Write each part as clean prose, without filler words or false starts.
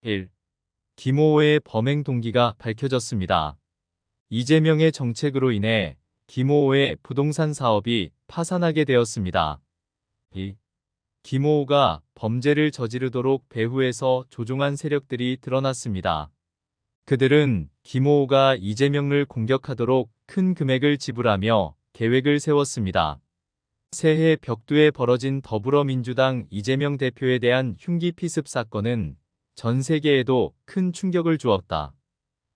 1. 김호호의 범행 동기가 밝혀졌습니다. 이재명의 정책으로 인해 김호호의 부동산 사업이 파산하게 되었습니다. 2. 김호호가 범죄를 저지르도록 배후에서 조종한 세력들이 드러났습니다. 그들은 김호호가 이재명을 공격하도록 큰 금액을 지불하며 계획을 세웠습니다. 새해 벽두에 벌어진 더불어민주당 이재명 대표에 대한 흉기 피습 사건은 전 세계에도 큰 충격을 주었다.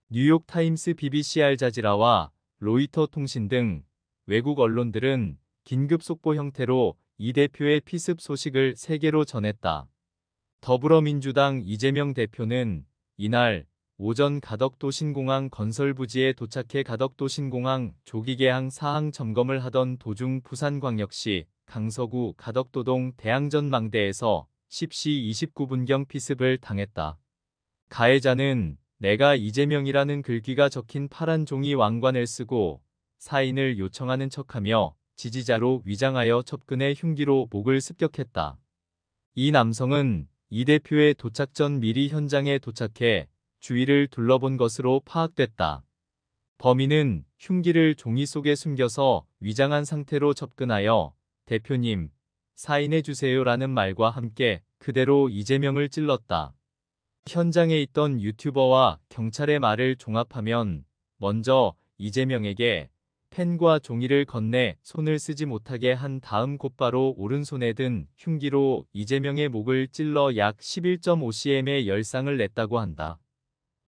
뉴욕타임스, BBC, 알자지라와 로이터 통신 등 외국 언론들은 긴급 속보 형태로 이 대표의 피습 소식을 세계로 전했다. 더불어민주당 이재명 대표는 이날 오전 가덕도 신공항 건설 부지에 도착해 가덕도 신공항 조기 개항 사항 점검을 하던 도중 부산광역시 강서구 가덕도동 대항전망대에서 10시 29분경 피습을 당했다. 가해자는 내가 이재명이라는 글귀가 적힌 파란 종이 왕관을 쓰고 사인을 요청하는 척하며 지지자로 위장하여 접근해 흉기로 목을 습격했다. 이 남성은 이 대표의 도착 전 미리 현장에 도착해 주위를 둘러본 것으로 파악됐다. 범인은 흉기를 종이 속에 숨겨서 위장한 상태로 접근하여 대표님, 사인해주세요라는 말과 함께 그대로 이재명을 찔렀다. 현장에 있던 유튜버와 경찰의 말을 종합하면 먼저 이재명에게 펜과 종이를 건네 손을 쓰지 못하게 한 다음 곧바로 오른손에 든 흉기로 이재명의 목을 찔러 약 11.5cm의 열상을 냈다고 한다.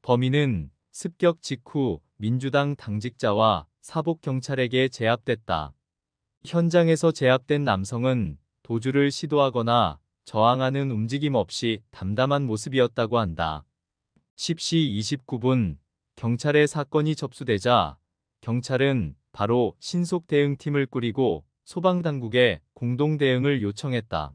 범인은 습격 직후 민주당 당직자와 사복경찰에게 제압됐다. 현장에서 제압된 남성은 도주를 시도하거나 저항하는 움직임 없이 담담한 모습이었다고 한다. 10시 29분 경찰에 사건이 접수되자 경찰은 바로 신속대응팀을 꾸리고 소방당국에 공동대응을 요청했다.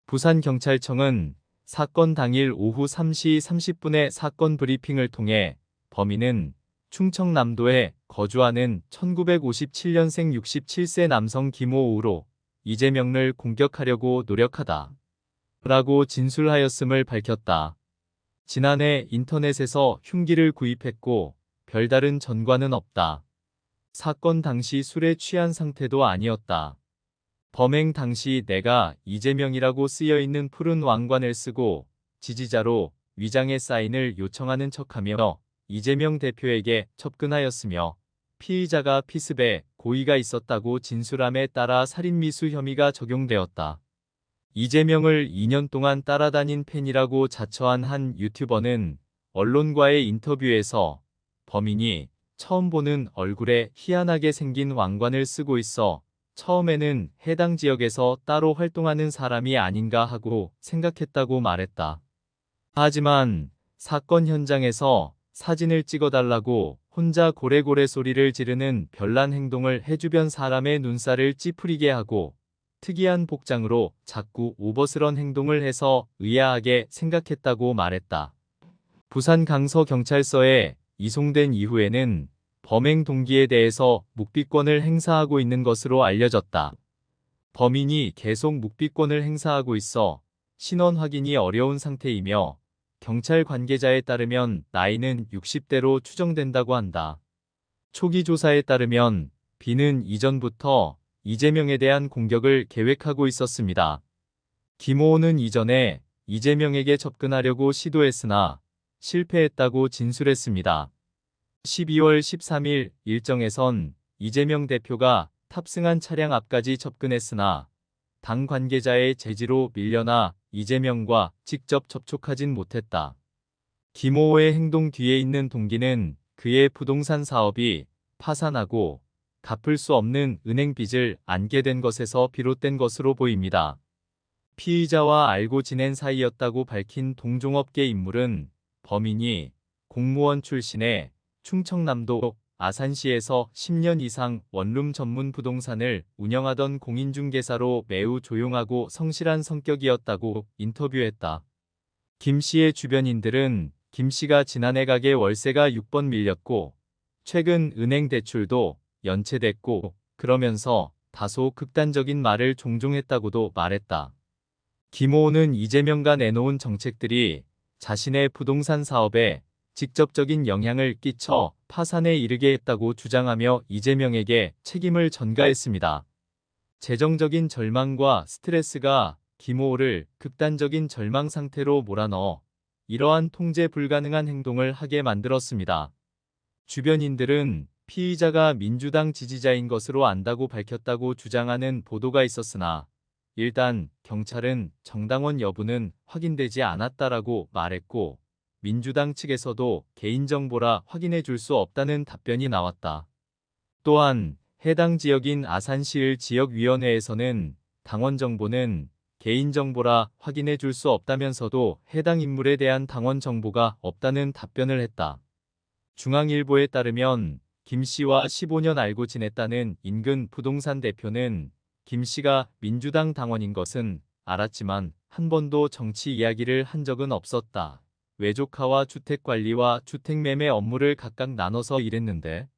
부산경찰청은 사건 당일 오후 3시 30분에 사건 브리핑을 통해 범인은 충청남도에 거주하는 1957년생 67세 남성 김호우로 이재명을 공격하려고 노력하다 라고 진술하였음을 밝혔다. 지난해 인터넷에서 흉기를 구입했고 별다른 전과는 없다. 사건 당시 술에 취한 상태도 아니었다. 범행 당시 내가 이재명이라고 쓰여있는 푸른 왕관을 쓰고 지지자로 위장의 사인을 요청하는 척하며 이재명 대표에게 접근하였으며 피의자가 피습에 고의가 있었다고 진술함에 따라 살인미수 혐의가 적용되었다. 이재명을 2년 동안 따라다닌 팬이라고 자처한 한 유튜버는 언론과의 인터뷰에서 범인이 처음 보는 얼굴에 희한하게 생긴 왕관을 쓰고 있어 처음에는 해당 지역에서 따로 활동하는 사람이 아닌가 하고 생각했다고 말했다. 하지만 사건 현장에서 사진을 찍어달라고 혼자 고래고래 소리를 지르는 별난 행동을 해 주변 사람의 눈살을 찌푸리게 하고 특이한 복장으로 자꾸 오버스런 행동을 해서 의아하게 생각했다고 말했다. 부산 강서경찰서에 이송된 이후에는 범행 동기에 대해서 묵비권을 행사하고 있는 것으로 알려졌다. 범인이 계속 묵비권을 행사하고 있어 신원 확인이 어려운 상태이며 경찰 관계자에 따르면 나이는 60대로 추정된다고 한다. 초기 조사에 따르면 B는 이전부터 이재명에 대한 공격을 계획하고 있었습니다. 김호호는 이전에 이재명에게 접근하려고 시도했으나 실패했다고 진술했습니다. 12월 13일 일정에선 이재명 대표가 탑승한 차량 앞까지 접근했으나 당 관계자의 제지로 밀려나 이재명과 직접 접촉하진 못했다. 김호호의 행동 뒤에 있는 동기는 그의 부동산 사업이 파산하고 갚을 수 없는 은행 빚을 안게 된 것에서 비롯된 것으로 보입니다. 피의자와 알고 지낸 사이였다고 밝힌 동종업계 인물은 범인이 공무원 출신의 충청남도 아산시에서 10년 이상 원룸 전문 부동산을 운영하던 공인중개사로 매우 조용하고 성실한 성격이었다고 인터뷰했다. 김 씨의 주변인들은 김 씨가 지난해 가게 월세가 6번 밀렸고 최근 은행 대출도 연체됐고 그러면서 다소 극단적인 말을 종종 했다고도 말했다. 김호호는 이재명가 내놓은 정책들이 자신의 부동산 사업에 직접적인 영향을 끼쳐 파산에 이르게 했다고 주장하며 이재명에게 책임을 전가했습니다. 재정적인 절망과 스트레스가 김호호를 극단적인 절망 상태로 몰아넣어 이러한 통제 불가능한 행동을 하게 만들었습니다. 주변인들은 피의자가 민주당 지지자인 것으로 안다고 밝혔다고 주장하는 보도가 있었으나 일단 경찰은 정당원 여부는 확인되지 않았다라고 말했고 민주당 측에서도 개인정보라 확인해 줄 수 없다는 답변이 나왔다. 또한 해당 지역인 아산시을 지역위원회에서는 당원 정보는 개인정보라 확인해 줄 수 없다면서도 해당 인물에 대한 당원 정보가 없다는 답변을 했다. 중앙일보에 따르면 김 씨와 15년 알고 지냈다는 인근 부동산 대표는 김 씨가 민주당 당원인 것은 알았지만 한 번도 정치 이야기를 한 적은 없었다. 외조카와 주택관리와 주택매매 업무를 각각 나눠서 일했는데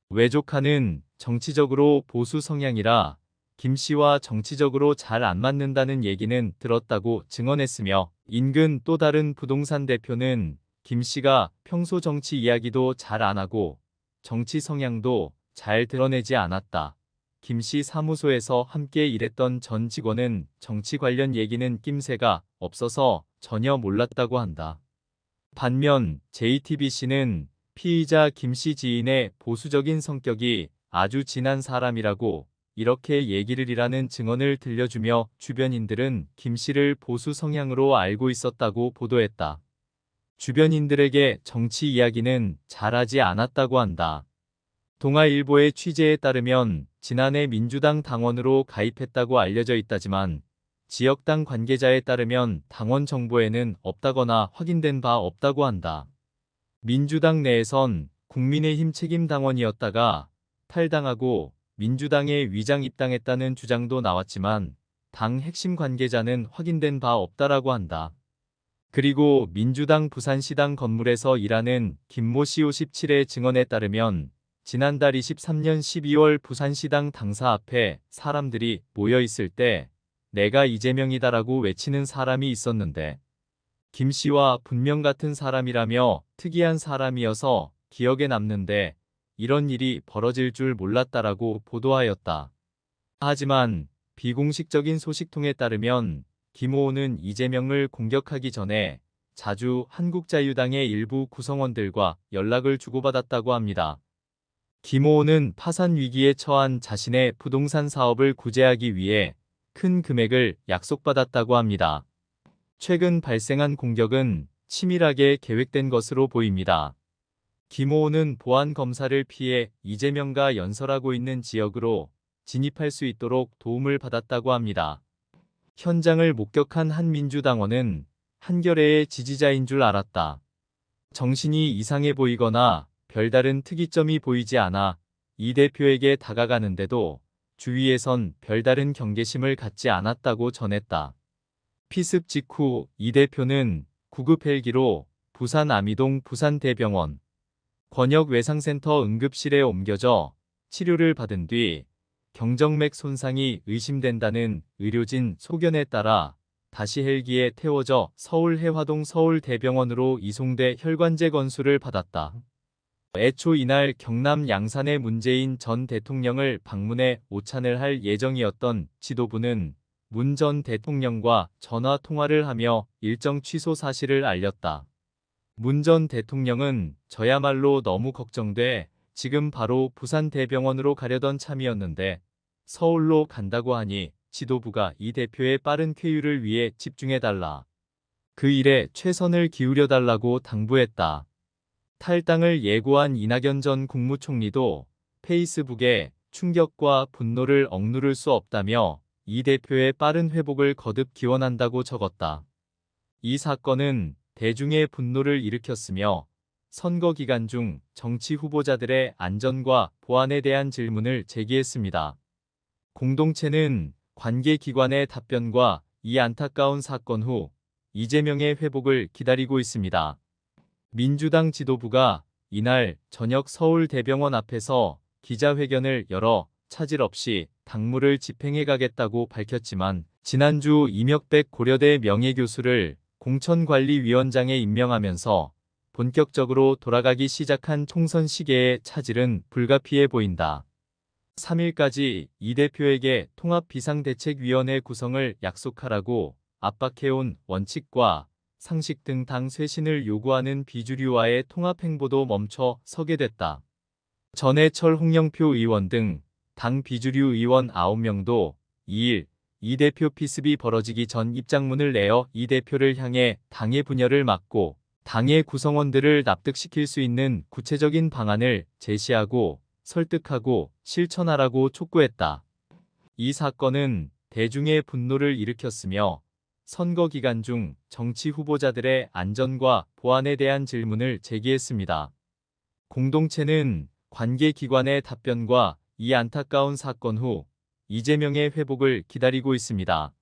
외조카는 정치적으로 보수 성향이라 김 씨와 정치적으로 잘 안 맞는다는 얘기는 들었다고 증언했으며 인근 또 다른 부동산 대표는 김 씨가 평소 정치 이야기도 잘 안 하고 정치 성향도 잘 드러내지 않았다. 김 씨 사무소에서 함께 일했던 전 직원은 정치 관련 얘기는 낌새가 없어서 전혀 몰랐다고 한다. 반면 JTBC는 피의자 김 씨 지인의 보수적인 성격이 아주 진한 사람이라고 이렇게 얘기를 이라는 증언을 들려주며 주변인들은 김 씨를 보수 성향으로 알고 있었다고 보도했다. 주변인들에게 정치 이야기는 잘하지 않았다고 한다. 동아일보의 취재에 따르면 지난해 민주당 당원으로 가입했다고 알려져 있다지만 지역당 관계자에 따르면 당원 정보에는 없다거나 확인된 바 없다고 한다. 민주당 내에선 국민의힘 책임 당원이었다가 탈당하고 민주당에 위장 입당했다는 주장도 나왔지만 당 핵심 관계자는 확인된 바 없다라고 한다. 그리고 민주당 부산시당 건물에서 일하는 김모 씨 57의 증언에 따르면 지난달 23년 12월 부산시당 당사 앞에 사람들이 모여 있을 때 내가 이재명이다라고 외치는 사람이 있었는데 김 씨와 분명 같은 사람이라며 특이한 사람이어서 기억에 남는데 이런 일이 벌어질 줄 몰랐다라고 보도하였다. 하지만 비공식적인 소식통에 따르면 김호호는 이재명을 공격하기 전에 자주 한국자유당의 일부 구성원들과 연락을 주고받았다고 합니다. 김호호는 파산 위기에 처한 자신의 부동산 사업을 구제하기 위해 큰 금액을 약속받았다고 합니다. 최근 발생한 공격은 치밀하게 계획된 것으로 보입니다. 김호호는 보안검사를 피해 이재명과 연설하고 있는 지역으로 진입할 수 있도록 도움을 받았다고 합니다. 현장을 목격한 한 민주당원은 한겨레의 지지자인 줄 알았다. 정신이 이상해 보이거나 별다른 특이점이 보이지 않아 이 대표에게 다가가는데도 주위에선 별다른 경계심을 갖지 않았다고 전했다. 피습 직후 이 대표는 구급 헬기로 부산 아미동 부산대병원 권역외상센터 응급실에 옮겨져 치료를 받은 뒤 경정맥 손상이 의심된다는 의료진 소견에 따라 다시 헬기에 태워져 서울 해화동 서울대병원으로 이송돼 혈관제 건수를 받았다. 애초 이날 경남 양산의 문재인 전 대통령을 방문해 오찬을 할 예정이었던 지도부는 문 전 대통령과 전화 통화를 하며 일정 취소 사실을 알렸다. 문 전 대통령은 저야말로 너무 걱정돼 지금 바로 부산대병원으로 가려던 참이었는데 서울로 간다고 하니 지도부가 이 대표의 빠른 쾌유를 위해 집중해달라. 그 일에 최선을 기울여달라고 당부했다. 탈당을 예고한 이낙연 전 국무총리도 페이스북에 충격과 분노를 억누를 수 없다며 이 대표의 빠른 회복을 거듭 기원한다고 적었다. 이 사건은 대중의 분노를 일으켰으며 선거 기간 중 정치 후보자들의 안전과 보안에 대한 질문을 제기했습니다. 공동체는 관계기관의 답변과 이 안타까운 사건 후 이재명의 회복을 기다리고 있습니다. 민주당 지도부가 이날 저녁 서울대병원 앞에서 기자회견을 열어 차질 없이 당무를 집행해 가겠다고 밝혔지만 지난주 이명백 고려대 명예교수를 공천관리위원장에 임명하면서 본격적으로 돌아가기 시작한 총선 시계의 차질은 불가피해 보인다. 3일까지 이 대표에게 통합비상대책위원회 구성을 약속하라고 압박해온 원칙과 상식 등 당 쇄신을 요구하는 비주류와의 통합 행보도 멈춰 서게 됐다. 전해철 홍영표 의원 등 당 비주류 의원 9명도 2일 이 대표 피습이 벌어지기 전 입장문을 내어 이 대표를 향해 당의 분열을 막고 당의 구성원들을 납득시킬 수 있는 구체적인 방안을 제시하고 설득하고 실천하라고 촉구했다. 이 사건은 대중의 분노를 일으켰으며 선거 기간 중 정치 후보자들의 안전과 보안에 대한 질문을 제기했습니다. 공동체는 관계기관의 답변과 이 안타까운 사건 후 이재명의 회복을 기다리고 있습니다.